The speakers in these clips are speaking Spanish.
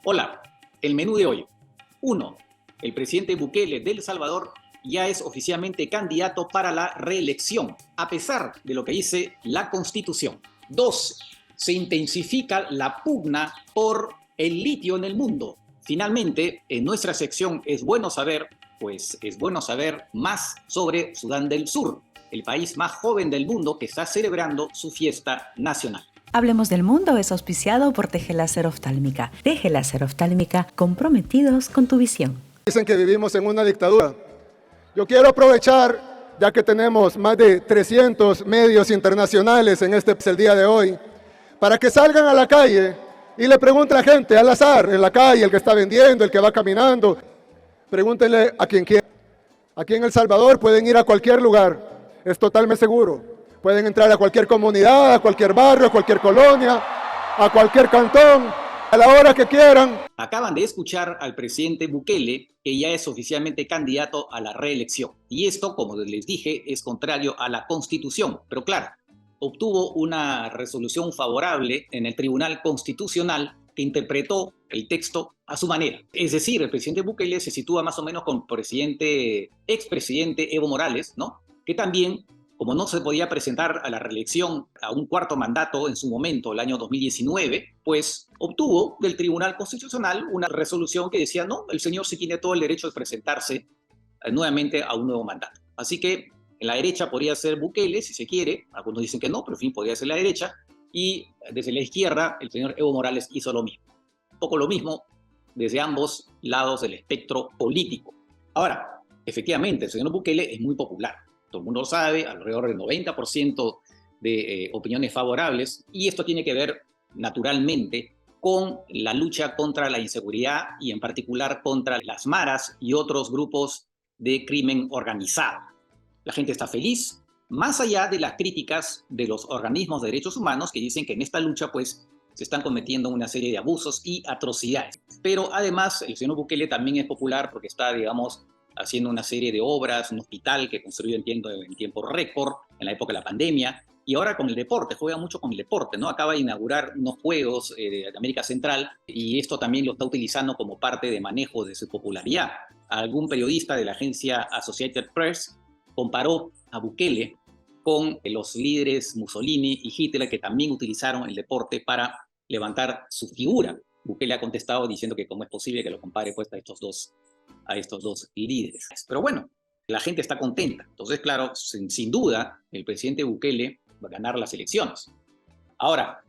Hola, el menú de hoy. 1. El presidente Bukele de El Salvador ya es oficialmente candidato para la reelección, a pesar de lo que dice la Constitución. 2. Se intensifica la pugna por el litio en el mundo. Finalmente, en nuestra sección es bueno saber más sobre Sudán del Sur, el país más joven del mundo que está celebrando su fiesta nacional. Hablemos del Mundo es auspiciado por Teje Láser Oftálmica. Teje Láser Oftálmica, comprometidos con tu visión. Dicen que vivimos en una dictadura. Yo quiero aprovechar, ya que tenemos más de 300 medios internacionales en el día de hoy, para que salgan a la calle y le pregunten a la gente al azar, en la calle, el que está vendiendo, el que va caminando. Pregúntenle a quien quiera. Aquí en El Salvador pueden ir a cualquier lugar, es totalmente seguro. Pueden entrar a cualquier comunidad, a cualquier barrio, a cualquier colonia, a cualquier cantón, a la hora que quieran. Acaban de escuchar al presidente Bukele, que ya es oficialmente candidato a la reelección. Y esto, como les dije, es contrario a la Constitución. Pero claro, obtuvo una resolución favorable en el Tribunal Constitucional que interpretó el texto a su manera. Es decir, el presidente Bukele se sitúa más o menos con el expresidente Evo Morales, ¿no? Que también, como no se podía presentar a la reelección a un cuarto mandato en su momento, el año 2019, pues obtuvo del Tribunal Constitucional una resolución que decía, no, el señor sí tiene todo el derecho de presentarse nuevamente a un nuevo mandato. Así que en la derecha podría ser Bukele, si se quiere, algunos dicen que no, pero en fin, podría ser la derecha, y desde la izquierda el señor Evo Morales hizo lo mismo. Un poco lo mismo desde ambos lados del espectro político. Ahora, efectivamente, el señor Bukele es muy popular. Todo el mundo lo sabe, alrededor del 90% de opiniones favorables, y esto tiene que ver naturalmente con la lucha contra la inseguridad y en particular contra las maras y otros grupos de crimen organizado. La gente está feliz, más allá de las críticas de los organismos de derechos humanos que dicen que en esta lucha pues se están cometiendo una serie de abusos y atrocidades. Pero además el señor Bukele también es popular porque está, digamos, haciendo una serie de obras, un hospital que construyó en tiempo récord, en la época de la pandemia, y ahora con el deporte, juega mucho con el deporte, ¿no? Acaba de inaugurar unos Juegos de América Central y esto también lo está utilizando como parte de manejo de su popularidad. Algún periodista de la agencia Associated Press comparó a Bukele con los líderes Mussolini y Hitler que también utilizaron el deporte para levantar su figura. Bukele ha contestado diciendo que cómo es posible que lo compare pues a estos dos líderes. Pero bueno, la gente está contenta. Entonces, claro, sin duda, el presidente Bukele va a ganar las elecciones. Ahora,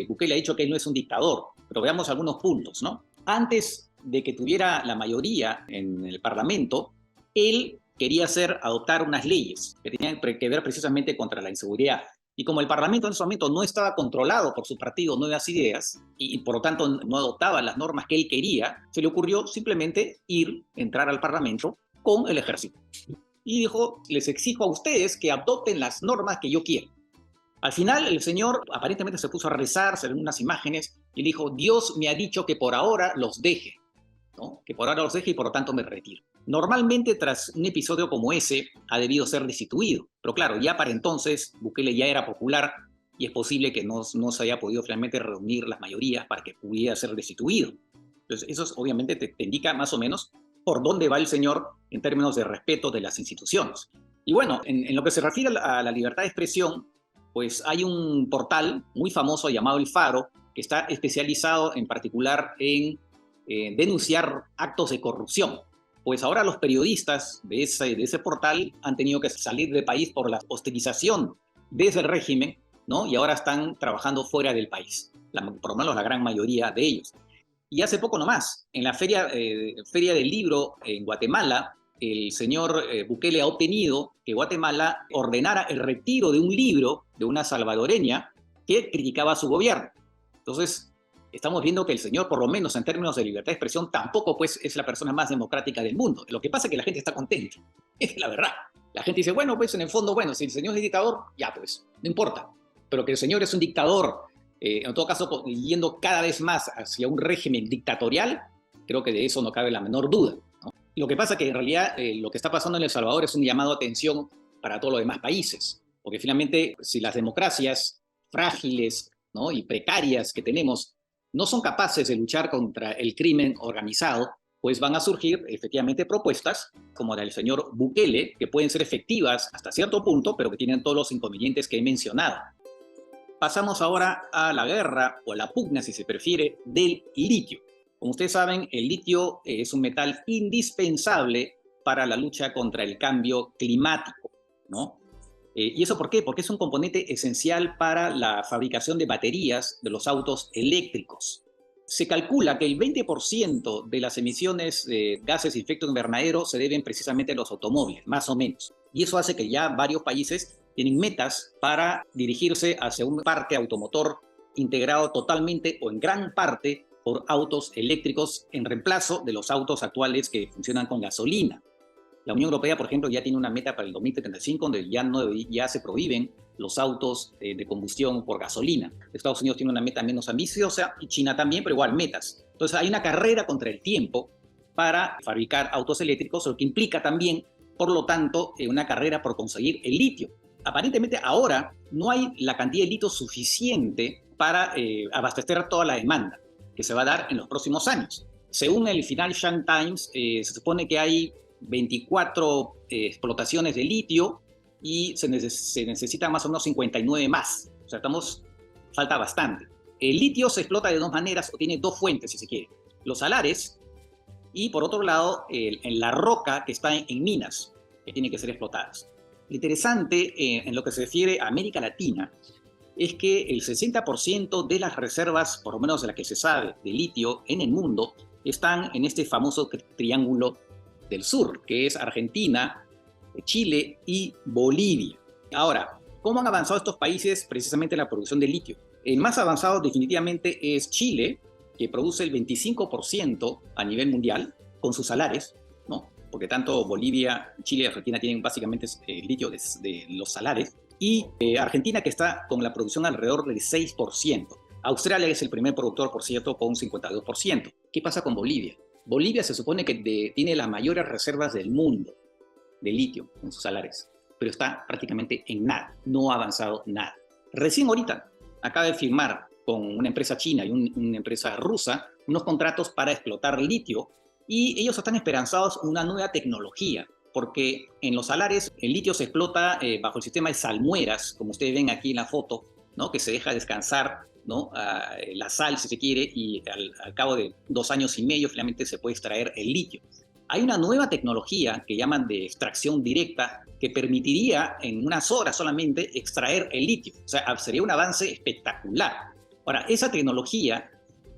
Bukele ha dicho que él no es un dictador, pero veamos algunos puntos, ¿no? Antes de que tuviera la mayoría en el Parlamento, él quería adoptar unas leyes que tenían que ver precisamente contra la inseguridad. Y como el Parlamento en ese momento no estaba controlado por su partido Nuevas Ideas y por lo tanto no adoptaba las normas que él quería, se le ocurrió simplemente entrar al Parlamento con el ejército. Y dijo, les exijo a ustedes que adopten las normas que yo quiero. Al final el señor aparentemente se puso a rezar, se ven unas imágenes y dijo, Dios me ha dicho que por ahora los deje, ¿no? Que por ahora los deje y por lo tanto me retiro. Normalmente tras un episodio como ese ha debido ser destituido, pero claro, ya para entonces Bukele ya era popular y es posible que no se haya podido finalmente reunir las mayorías para que pudiera ser destituido. Entonces eso obviamente te indica más o menos por dónde va el señor en términos de respeto de las instituciones. Y bueno, en lo que se refiere a la libertad de expresión, pues hay un portal muy famoso llamado El Faro que está especializado en particular en denunciar actos de corrupción. Pues ahora los periodistas de ese portal han tenido que salir del país por la hostilización desde el régimen, ¿no? Y ahora están trabajando fuera del país, por lo menos la gran mayoría de ellos. Y hace poco nomás, en la feria del libro en Guatemala, el señor Bukele ha obtenido que Guatemala ordenara el retiro de un libro de una salvadoreña que criticaba a su gobierno. Entonces, estamos viendo que el señor, por lo menos en términos de libertad de expresión, tampoco pues, es la persona más democrática del mundo. Lo que pasa es que la gente está contenta. Es la verdad. La gente dice, bueno, pues en el fondo, bueno, si el señor es dictador, ya pues, no importa. Pero que el señor es un dictador, en todo caso, yendo cada vez más hacia un régimen dictatorial, creo que de eso no cabe la menor duda, ¿no? Lo que pasa es que en realidad lo que está pasando en El Salvador es un llamado a atención para todos los demás países. Porque finalmente, si las democracias frágiles, ¿no? Y precarias que tenemos no son capaces de luchar contra el crimen organizado, pues van a surgir efectivamente propuestas como la del señor Bukele, que pueden ser efectivas hasta cierto punto, pero que tienen todos los inconvenientes que he mencionado. Pasamos ahora a la guerra, o la pugna, si se prefiere, del litio. Como ustedes saben, el litio es un metal indispensable para la lucha contra el cambio climático, ¿no? ¿Y eso por qué? Porque es un componente esencial para la fabricación de baterías de los autos eléctricos. Se calcula que el 20% de las emisiones de gases de efecto invernadero se deben precisamente a los automóviles, más o menos. Y eso hace que ya varios países tienen metas para dirigirse hacia un parque automotor integrado totalmente o en gran parte por autos eléctricos en reemplazo de los autos actuales que funcionan con gasolina. La Unión Europea, por ejemplo, ya tiene una meta para el 2035 donde ya se prohíben los autos de combustión por gasolina. Estados Unidos tiene una meta menos ambiciosa y China también, pero igual metas. Entonces hay una carrera contra el tiempo para fabricar autos eléctricos, lo que implica también, por lo tanto, una carrera por conseguir el litio. Aparentemente ahora no hay la cantidad de litio suficiente para abastecer toda la demanda que se va a dar en los próximos años. Según el Financial Times, se supone que hay 24 explotaciones de litio y se necesitan más o menos 59 más. O sea, falta bastante. El litio se explota de dos maneras o tiene dos fuentes, si se quiere. Los salares y, por otro lado, en la roca que está en minas que tienen que ser explotadas. Lo interesante en lo que se refiere a América Latina es que el 60% de las reservas, por lo menos de las que se sabe, de litio en el mundo, están en este famoso triángulo del sur, que es Argentina, Chile y Bolivia. Ahora, ¿cómo han avanzado estos países precisamente en la producción de litio? El más avanzado definitivamente es Chile, que produce el 25% a nivel mundial con sus salares, ¿no? Porque tanto Bolivia, Chile y Argentina tienen básicamente litio de los salares. Y Argentina, que está con la producción alrededor del 6%. Australia es el primer productor, por cierto, con un 52%. ¿Qué pasa con Bolivia? Bolivia se supone que tiene las mayores reservas del mundo de litio en sus salares, pero está prácticamente en nada, no ha avanzado nada. Recién ahorita acaba de firmar con una empresa china y una empresa rusa unos contratos para explotar litio y ellos están esperanzados en una nueva tecnología, porque en los salares el litio se explota bajo el sistema de salmueras, como ustedes ven aquí en la foto, ¿no? Que se deja descansar, ¿no? La sal, si se quiere, y al cabo de 2 años y medio finalmente se puede extraer el litio. Hay una nueva tecnología que llaman de extracción directa que permitiría en unas horas solamente extraer el litio. O sea, sería un avance espectacular. Ahora, esa tecnología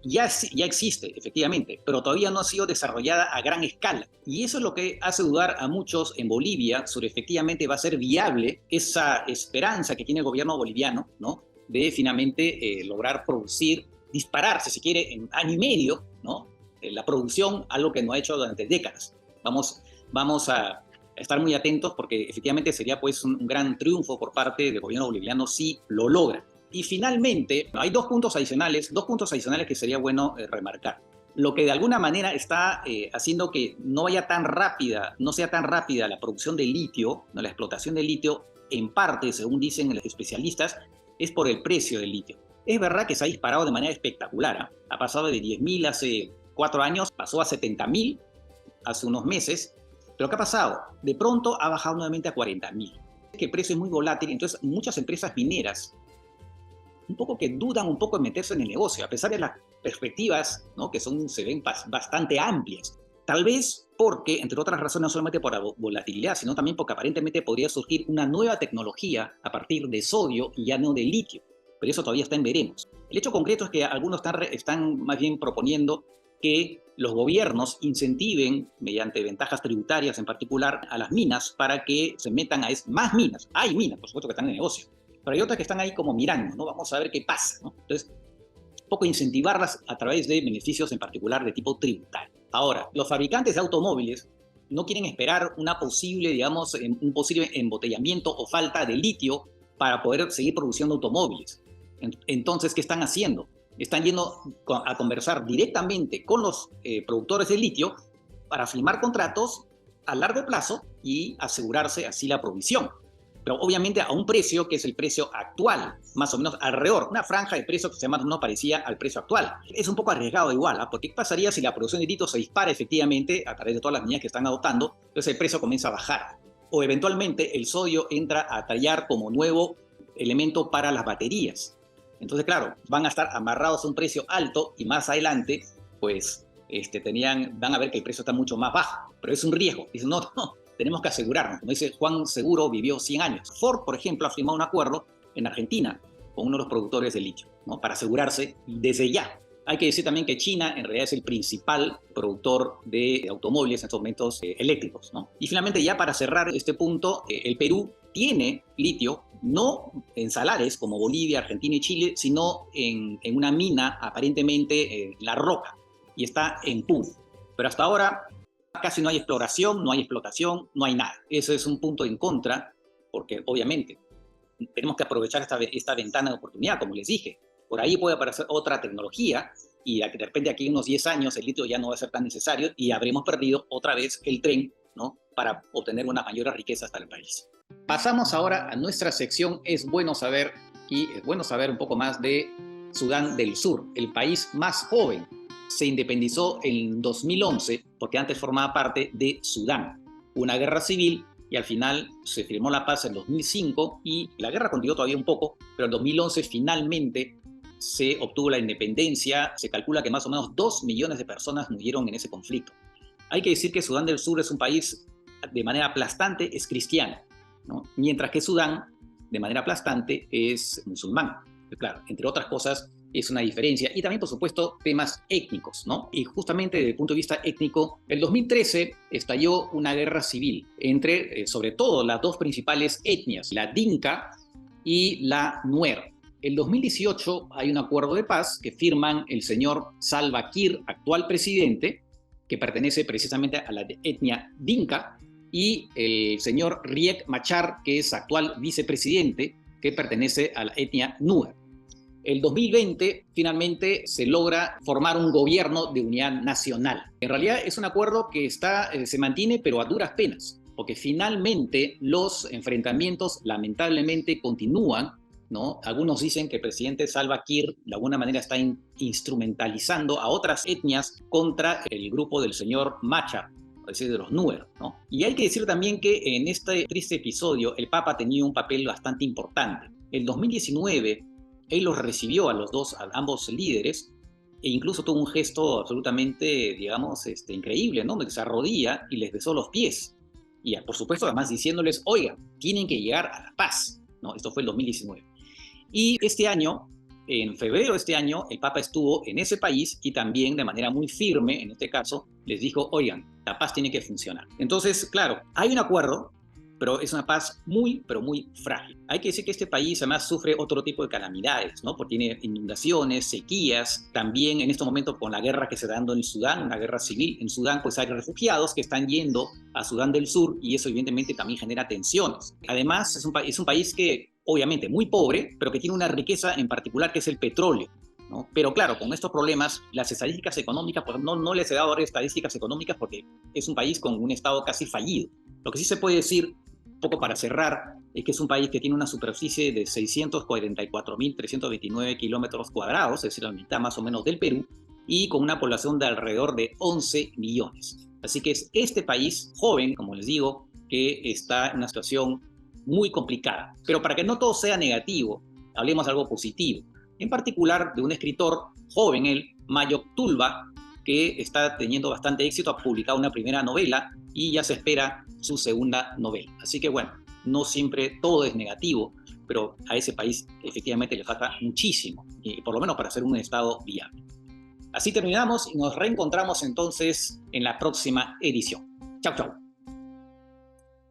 ya existe, efectivamente, pero todavía no ha sido desarrollada a gran escala. Y eso es lo que hace dudar a muchos en Bolivia sobre efectivamente va a ser viable esa esperanza que tiene el gobierno boliviano, ¿no? De finalmente lograr producir, disparar, si se quiere, en año y medio, ¿no? La producción, algo que no ha hecho durante décadas. Vamos a estar muy atentos porque efectivamente sería pues un gran triunfo por parte del gobierno boliviano si lo logra. Y finalmente, hay dos puntos adicionales que sería bueno remarcar. Lo que de alguna manera está haciendo que no sea tan rápida la producción de litio, ¿no? La explotación de litio, en parte, según dicen los especialistas, es por el precio del litio. Es verdad que se ha disparado de manera espectacular, ¿eh? Ha pasado de 10.000 hace 4 años, pasó a 70.000 hace unos meses, pero ¿qué ha pasado? De pronto ha bajado nuevamente a 40.000. Es que el precio es muy volátil, entonces muchas empresas mineras un poco que dudan un poco en meterse en el negocio, a pesar de las perspectivas, ¿no? Que se ven bastante amplias. Tal vez porque, entre otras razones, no solamente por la volatilidad, sino también porque aparentemente podría surgir una nueva tecnología a partir de sodio y ya no de litio. Pero eso todavía está en veremos. El hecho concreto es que algunos están más bien proponiendo que los gobiernos incentiven, mediante ventajas tributarias en particular, a las minas para que se metan a más minas. Hay minas, por supuesto, que están en negocio, pero hay otras que están ahí como mirando, ¿no? Vamos a ver qué pasa, ¿no? Entonces, un poco incentivarlas a través de beneficios en particular de tipo tributario. Ahora, los fabricantes de automóviles no quieren esperar un posible embotellamiento o falta de litio para poder seguir produciendo automóviles. Entonces, ¿qué están haciendo? Están yendo a conversar directamente con los productores de litio para firmar contratos a largo plazo y asegurarse así la provisión. pero obviamente a un precio que es el precio actual, más o menos alrededor, una franja de precio que se más o menos parecía al precio actual. Es un poco arriesgado igual, porque ¿qué pasaría si la producción de litio se dispara efectivamente a través de todas las medidas que están adoptando? Entonces el precio comienza a bajar. O eventualmente el sodio entra a tallar como nuevo elemento para las baterías. Entonces, claro, van a estar amarrados a un precio alto y más adelante, pues, van a ver que el precio está mucho más bajo. Pero es un riesgo. Dicen, no, tenemos que asegurarnos. Como dice Juan Seguro, vivió 100 años. Ford, por ejemplo, ha firmado un acuerdo en Argentina con uno de los productores de litio, ¿no? Para asegurarse desde ya. Hay que decir también que China en realidad es el principal productor de automóviles en estos momentos eléctricos, ¿no? Y finalmente, ya para cerrar este punto, el Perú tiene litio, no en salares como Bolivia, Argentina y Chile, sino en una mina, aparentemente La Roca, y está en Puno. Pero hasta ahora casi no hay exploración, no hay explotación, no hay nada. Ese es un punto en contra, porque obviamente tenemos que aprovechar esta ventana de oportunidad, como les dije. Por ahí puede aparecer otra tecnología y de repente aquí en unos 10 años el litio ya no va a ser tan necesario y habremos perdido otra vez el tren, ¿no? Para obtener unas mayores riquezas para el país. Pasamos ahora a nuestra sección Es bueno saber, y es bueno saber un poco más de Sudán del Sur, el país más joven. Se independizó en 2011 porque antes formaba parte de Sudán, una guerra civil, y al final se firmó la paz en 2005 y la guerra continuó todavía un poco, pero en 2011 finalmente se obtuvo la independencia. Se calcula que más o menos 2 millones de personas murieron en ese conflicto. Hay que decir que Sudán del Sur es un país de manera aplastante es cristiano, ¿no? Mientras que Sudán de manera aplastante es musulmán. Claro, entre otras cosas es una diferencia, y también por supuesto temas étnicos, ¿no? Y justamente desde el punto de vista étnico, en 2013 estalló una guerra civil entre sobre todo las dos principales etnias, la Dinka y la Nuer. En 2018 hay un acuerdo de paz que firman el señor Salva Kiir, actual presidente, que pertenece precisamente a la etnia Dinka, y el señor Riek Machar, que es actual vicepresidente, que pertenece a la etnia Nuer. El 2020 finalmente se logra formar un gobierno de unidad nacional. En realidad es un acuerdo que se mantiene, pero a duras penas, porque finalmente los enfrentamientos lamentablemente continúan, ¿no? Algunos dicen que el presidente Salva Kiir de alguna manera está instrumentalizando a otras etnias contra el grupo del señor Machar, es decir, de los Nuer, ¿no? Y hay que decir también que en este triste episodio el Papa tenía un papel bastante importante. En 2019 él los recibió a ambos líderes, e incluso tuvo un gesto absolutamente, digamos, increíble, ¿no? Se arrodilla y les besó los pies. Y por supuesto además diciéndoles, oigan, tienen que llegar a la paz, ¿no? Esto fue el 2019. Y este año, en febrero de este año, el Papa estuvo en ese país y también de manera muy firme, en este caso, les dijo, oigan, la paz tiene que funcionar. Entonces, claro, hay un acuerdo, pero es una paz muy, pero muy frágil. Hay que decir que este país además sufre otro tipo de calamidades, ¿no? Porque tiene inundaciones, sequías, también en este momento con la guerra que se está dando en Sudán, una guerra civil en Sudán, pues hay refugiados que están yendo a Sudán del Sur y eso evidentemente también genera tensiones. Además, es un país que obviamente muy pobre, pero que tiene una riqueza en particular que es el petróleo, ¿no? Pero claro, con estos problemas, las estadísticas económicas, pues no les he dado ahora estadísticas económicas porque es un país con un estado casi fallido. Lo que sí se puede decir, un poco para cerrar, es que es un país que tiene una superficie de 644.329 kilómetros cuadrados, es decir, la mitad más o menos del Perú, y con una población de alrededor de 11 millones. Así que es este país joven, como les digo, que está en una situación muy complicada. Pero para que no todo sea negativo, hablemos de algo positivo. En particular de un escritor joven, el Mayok Tulba, que está teniendo bastante éxito, ha publicado una primera novela y ya se espera su segunda novela. Así que bueno, no siempre todo es negativo, pero a ese país efectivamente le falta muchísimo, y por lo menos para ser un estado viable. Así terminamos y nos reencontramos entonces en la próxima edición. Chau, chau.